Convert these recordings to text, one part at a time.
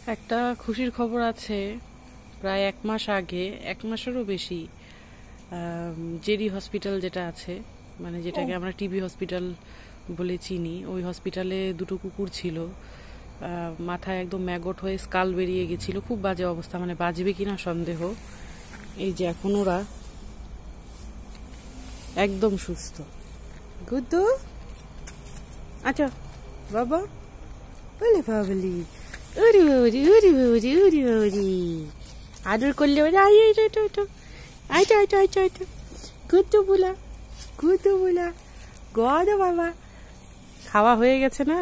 একটা খুশির খবর আছে। প্রায় 1 মাস আগে, 1 মাসেরও বেশি, জেডি হসপিটাল যেটা আছে, মানে যেটাকে আমরা টিবি হসপিটাল বলে চিনি, ওই হসপিটালে দুটো কুকুর ছিল। মাথায় একদম ম্যাগট হয়ে স্কাল বেরিয়ে গেছিল, খুব বাজে অবস্থা, মানে বাঁচবে কিনা সন্দেহ। এই যে এখন ওরা একদম সুস্থ। গুড্ডু, আচ্ছা বাবা, বলে বাবলি, উরি উরি উরি উরি উরি উরি, আদর করলে বলে আই আইটা আইটা আইটা আইটা আইটা আইটা, গুড্ডু বলা, গুড্ডু বলা, গড় বাবা। খাওয়া হয়ে গেছে না,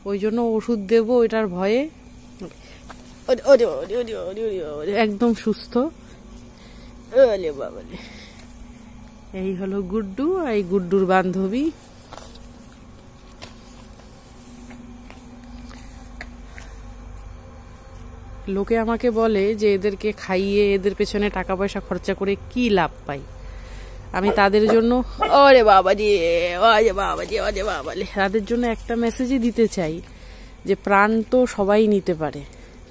ওই জন্য ওষুধ দেবো ওইটার ভয়ে। একদম সুস্থ। ওলে বাবালে, এই হলো গুড্ডু, আর এই গুড্ডুর বান্ধবী। লোকে আমাকে বলে যে এদেরকে খাইয়ে এদের পেছনে টাকা পয়সা খরচা করে কি লাভ পাই। আমি তাদের জন্য ওরে বাবা রে, ওরে বাবা রে, ওরে বাবা রে, তাদের জন্য একটা মেসেজই দিতে চাই যে প্রাণ তো সবাই নিতে পারে,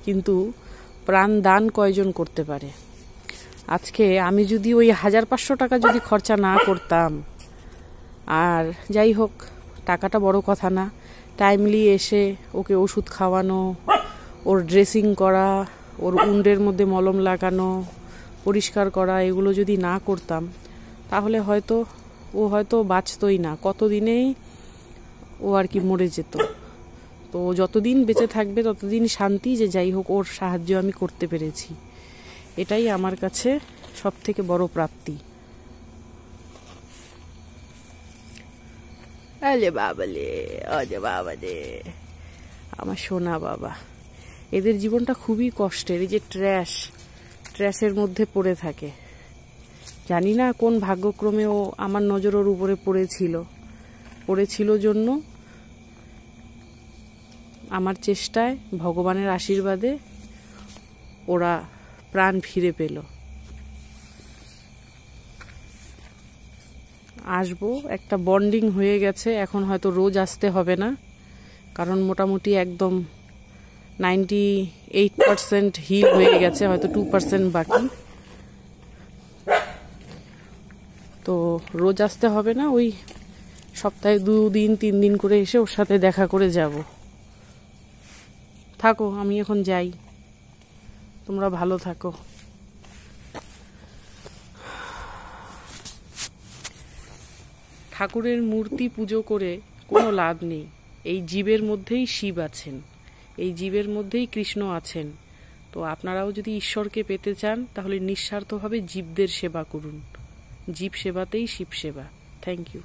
কিন্তু প্রাণ দান কয়জন করতে পারে। আজকে আমি যদি ওই 1500 টাকা যদি খরচা না করতাম, আর যাই হোক, টাকাটা বড় কথা না, টাইমলি এসে ওকে ওষুধ খাওয়ানো, ওর ড্রেসিং করা, ওর উন্ডের মধ্যে মলম লাগানো, পরিষ্কার করা, এগুলো যদি না করতাম, তাহলে হয়তো ও হয়তো বাঁচতই না, কতদিনেই ও আর কি মরে যেত। তো যতদিন বেঁচে থাকবে ততদিন শান্তি, যে যাই হোক ওর সাহায্য আমি করতে পেরেছি, এটাই আমার কাছে সব থেকে বড় প্রাপ্তি। আলে বাবালে, আলে বাবালে, আমার সোনা বাবা। এদের জীবনটা খুবই কষ্টের। এই যে ট্র্যাশের মধ্যে পড়ে থাকে, জানি না কোন ভাগ্যক্রমে ও আমার নজর ওর উপরে পড়েছিল জন্য আমার চেষ্টায়, ভগবানের আশীর্বাদে ওরা প্রাণ ফিরে পেল। আসবো, একটা বন্ডিং হয়ে গেছে, এখন হয়তো রোজ আসতে হবে না, কারণ মোটামুটি একদম 98% হিল হয়ে গেছে, হয়তো 2% বাকি। তো রোজ আসতে হবে না, ওই সপ্তাহে 2 দিন 3 দিন করে এসে ওর সাথে দেখা করে যাব। থাকো, আমি এখন যাই, তোমরা ভালো থাকো। ঠাকুরের মূর্তি পুজো করে কোনো লাভ নেই। এই জীবের মধ্যেই শিব আছেন, এই জীবের মধ্যেই কৃষ্ণ আছেন। তো আপনারাও যদি ঈশ্বরকে পেতে চান, তাহলে নিঃস্বার্থভাবে জীবদের সেবা করুন। জীব সেবাতেই শিব সেবা। Thank you.